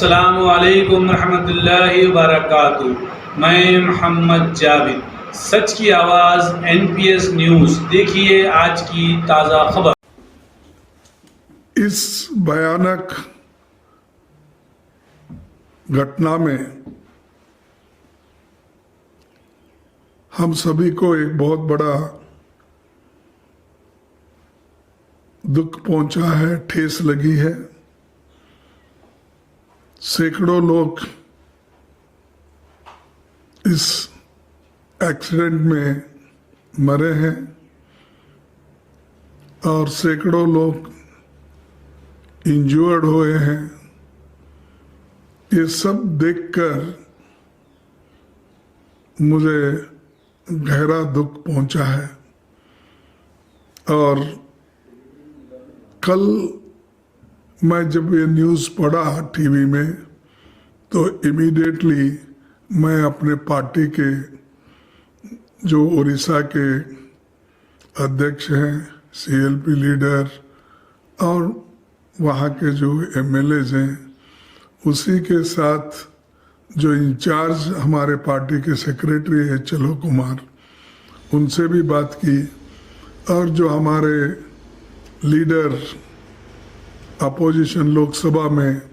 अस्सलामु अलैकुम रहमतुल्लाहि व बरकातुहू। मैं मोहम्मद जावेद, सच की आवाज़ NPS न्यूज़। देखिए आज की ताज़ा खबर। इस भयानक घटना में हम सभी को एक बहुत बड़ा दुख पहुंचा है, ठेस लगी है। सैकड़ों लोग इस एक्सीडेंट में मरे हैं और सैकड़ों लोग इंजर्ड हुए हैं। ये सब देखकर मुझे गहरा दुख पहुंचा है। और कल मैं जब ये न्यूज़ पढ़ा टीवी में तो इमीडिएटली मैं अपने पार्टी के जो उड़ीसा के अध्यक्ष हैं, CLP लीडर और वहाँ के जो MLAs हैं, उसी के साथ जो इंचार्ज हमारे पार्टी के सेक्रेटरी है चलो कुमार, उनसे भी बात की। और जो हमारे लीडर अपोजिशन लोकसभा में